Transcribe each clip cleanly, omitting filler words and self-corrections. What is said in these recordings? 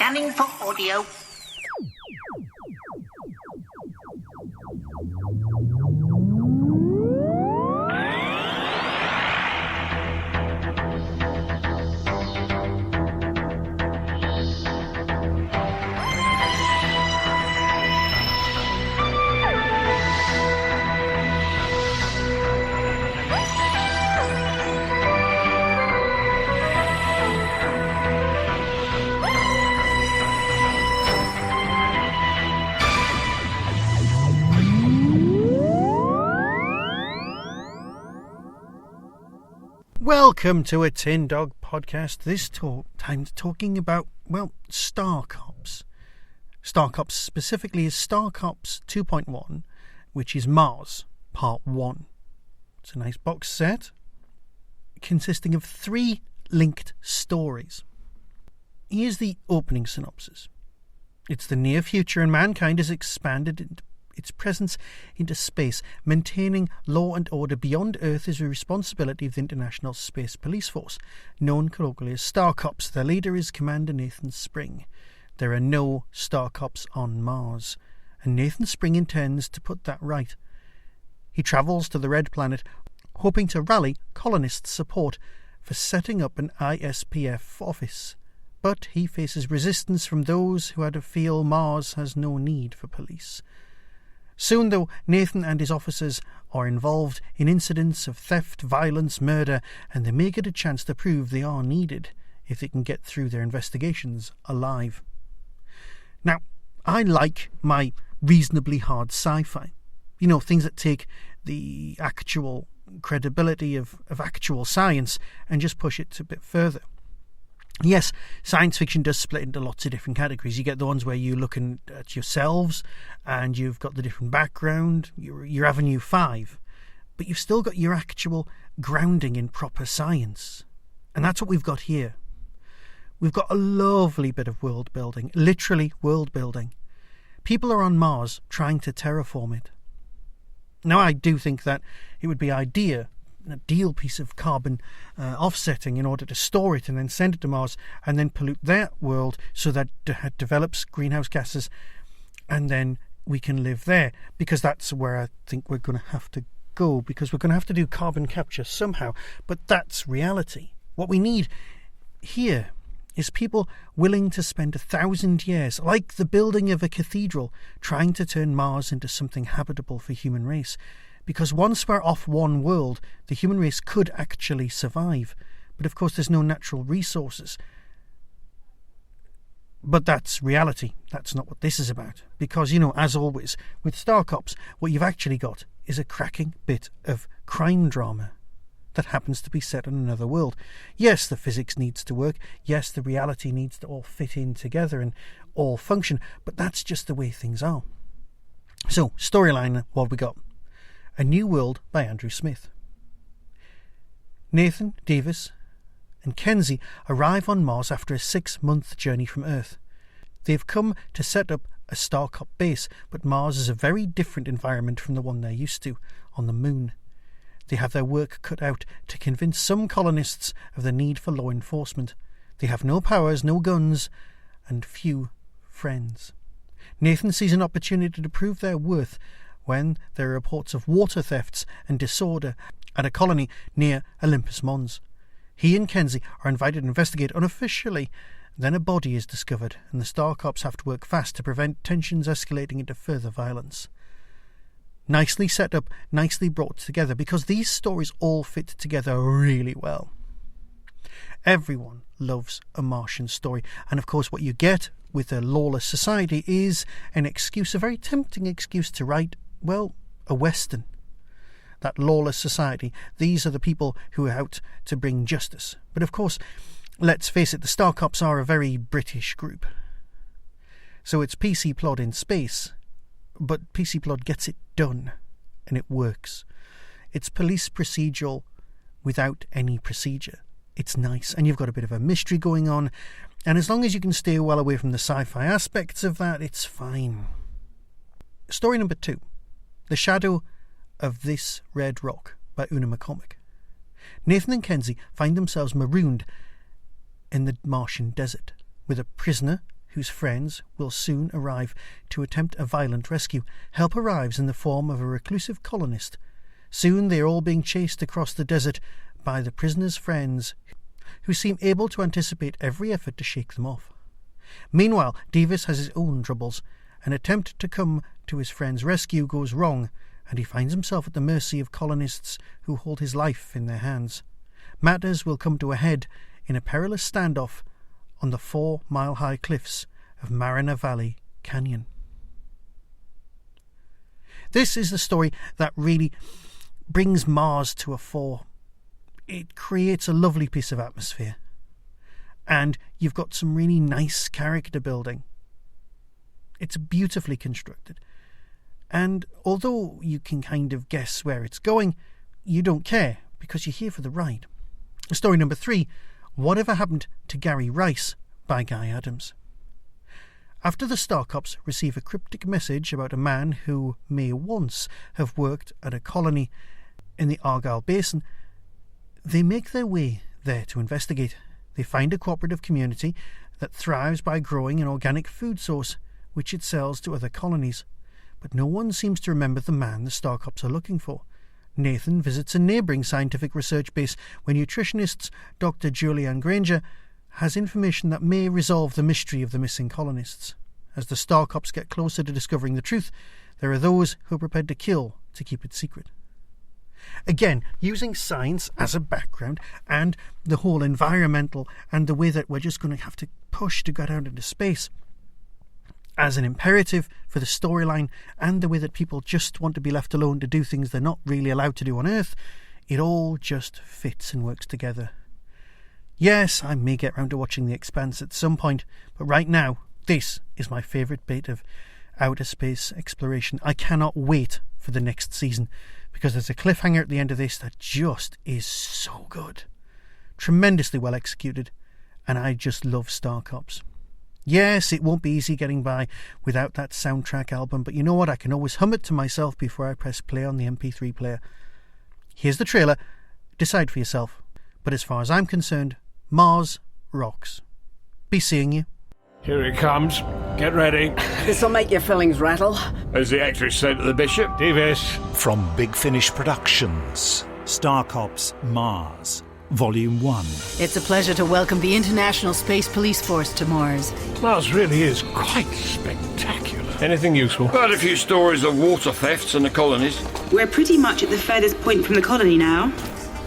Scanning for audio. Welcome to a Tin Dog podcast. This time talking about, Star Cops. Star Cops specifically is Star Cops 2.1, which is Mars, Part 1. It's a nice box set consisting of 3 linked stories. Here's the opening synopsis. It's the near future and mankind has expanded its presence into space. Maintaining law and order beyond Earth is a responsibility of the International Space Police Force, known colloquially as Star Cops. Their leader is Commander Nathan Spring. There are no Star Cops on Mars, and Nathan Spring intends to put that right. He travels to the Red Planet, hoping to rally colonists' support for setting up an ISPF office. But he faces resistance from those who feel Mars has no need for police. Soon, though, Nathan and his officers are involved in incidents of theft, violence, murder, and they may get a chance to prove they are needed if they can get through their investigations alive. Now, I like my reasonably hard sci-fi. You know, things that take the actual credibility of actual science and just push it a bit further. Yes, science fiction does split into lots of different categories. You get the ones where you're looking at yourselves and you've got the different background, your Avenue 5, but you've still got your actual grounding in proper science. And that's what we've got here. We've got a lovely bit of world building, literally world building. People are on Mars trying to terraform it. Now, I do think that it would be ideal piece of carbon offsetting in order to store it and then send it to Mars and then pollute that world so that it develops greenhouse gases and then we can live there, because that's where I think we're going to have to go, because we're going to have to do carbon capture somehow. But that's reality. What we need here is people willing to spend 1,000 years, like the building of a cathedral, trying to turn Mars into something habitable for human race. Because once we're off one world, the human race could actually survive. But of course there's no natural resources. But that's reality. That's not what this is about. Because, as always, with Star Cops, what you've actually got is a cracking bit of crime drama that happens to be set on another world. Yes, the physics needs to work. Yes, the reality needs to all fit in together and all function. But that's just the way things are. So, storyline, what have we got? A New World by Andrew Smith. Nathan, Devis and Kenzy arrive on Mars after a 6-month journey from Earth. They've come to set up a Star Cop base, but Mars is a very different environment from the one they're used to on the Moon. They have their work cut out to convince some colonists of the need for law enforcement. They have no powers, no guns, and few friends. Nathan sees an opportunity to prove their worth when there are reports of water thefts and disorder at a colony near Olympus Mons. He and Kenzy are invited to investigate unofficially. Then a body is discovered, and the Star Cops have to work fast to prevent tensions escalating into further violence. Nicely set up, nicely brought together, because these stories all fit together really well. Everyone loves a Martian story, and of course what you get with a lawless society is an excuse, a very tempting excuse to write, a Western. That lawless society, these are the people who are out to bring justice. But of course, let's face it, the Star Cops are a very British group. So it's PC plod in space, but PC plod gets it done, and it works. It's police procedural without any procedure. It's nice, and you've got a bit of a mystery going on, and as long as you can stay well away from the sci-fi aspects of that, it's fine. Story number 2. The Shadow of This Red Rock by Una McCormick. Nathan and Kenzy find themselves marooned in the Martian desert with a prisoner whose friends will soon arrive to attempt a violent rescue. Help arrives in the form of a reclusive colonist. Soon they are all being chased across the desert by the prisoner's friends, who seem able to anticipate every effort to shake them off. Meanwhile, Devis has his own troubles. An attempt to come to his friend's rescue goes wrong, and he finds himself at the mercy of colonists who hold his life in their hands. Matters will come to a head in a perilous standoff on the 4-mile-high cliffs of Mariner Valley Canyon. This is the story that really brings Mars to a fore. It creates a lovely piece of atmosphere. And you've got some really nice character building. It's beautifully constructed. And although you can kind of guess where it's going, you don't care because you're here for the ride. Story number 3, Whatever Happened to Gary Rice by Guy Adams. After the Star Cops receive a cryptic message about a man who may once have worked at a colony in the Argyll Basin, they make their way there to investigate. They find a cooperative community that thrives by growing an organic food source, which it sells to other colonies. But no one seems to remember the man the Star Cops are looking for. Nathan visits a neighbouring scientific research base where nutritionist Dr. Julianne Granger has information that may resolve the mystery of the missing colonists. As the Star Cops get closer to discovering the truth, there are those who are prepared to kill to keep it secret. Again, using science as a background and the whole environmental and the way that we're just going to have to push to get out into space as an imperative for the storyline, and the way that people just want to be left alone to do things they're not really allowed to do on Earth, it all just fits and works together. Yes, I may get round to watching The Expanse at some point, but right now, this is my favourite bit of outer space exploration. I cannot wait for the next season, because there's a cliffhanger at the end of this that just is so good. Tremendously well executed, and I just love Star Cops. Yes, it won't be easy getting by without that soundtrack album, but you know what? I can always hum it to myself before I press play on the MP3 player. Here's the trailer. Decide for yourself. But as far as I'm concerned, Mars rocks. Be seeing you. Here it comes. Get ready. This'll make your fillings rattle. As the actress said to the bishop, Devis. From Big Finish Productions, Star Cops Mars, Volume 1. It's a pleasure to welcome the International Space Police Force to Mars. Mars really is quite spectacular. Anything useful? Heard a few stories of water thefts in the colonies. We're pretty much at the furthest point from the colony now.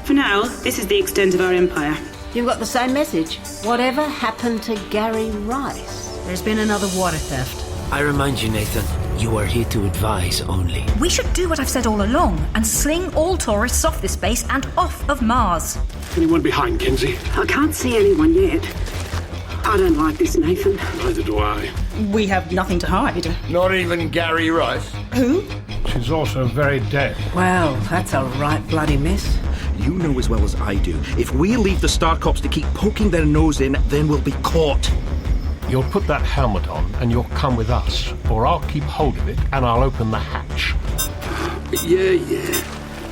For now, this is the extent of our empire. You've got the same message. Whatever happened to Gary Rice? There's been another water theft. I remind you, Nathan, you are here to advise only. We should do what I've said all along and sling all tourists off this base and off of Mars. Anyone behind, Kenzy? I can't see anyone yet. I don't like this, Nathan. Neither do I. We have nothing to hide. Not even Gary Rice. Who? She's also very dead. Well, that's a right bloody mess. You know as well as I do, if we leave the Star Cops to keep poking their nose in, then we'll be caught. You'll put that helmet on and you'll come with us, or I'll keep hold of it and I'll open the hatch. Yeah.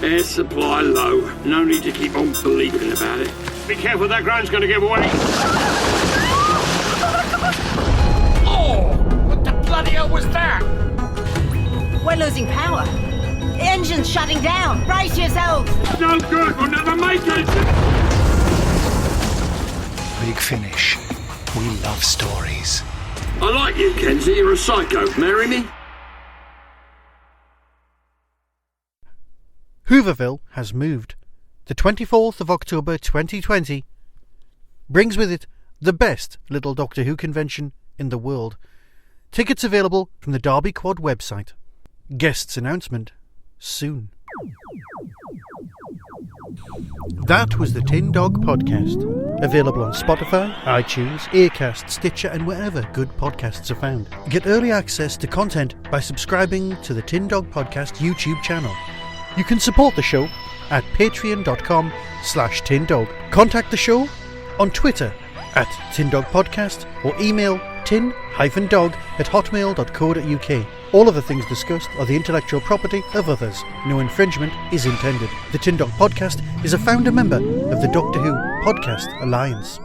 Air supply low. No need to keep on believing about it. Be careful, that ground's going to give away. Oh! What the bloody hell was that? We're losing power. The engine's shutting down. Brace yourselves. No good. We'll never make it. Big Finish. We love stories. I like you, Kenzy. You're a psycho. Marry me? Hooverville has moved. The 24th of October 2020 brings with it the best little Doctor Who convention in the world. Tickets available from the Derby Quad website. Guests announcement soon. That was the Tin Dog Podcast. Available on Spotify, iTunes, Acast, Stitcher and wherever good podcasts are found. Get early access to content by subscribing to the Tin Dog Podcast YouTube channel. You can support the show at patreon.com/tindog. Contact the show on Twitter at tindogpodcast or email tin-dog@hotmail.co.uk. All of the things discussed are the intellectual property of others. No infringement is intended. The Tin Dog Podcast is a founder member of the Doctor Who Podcast Alliance.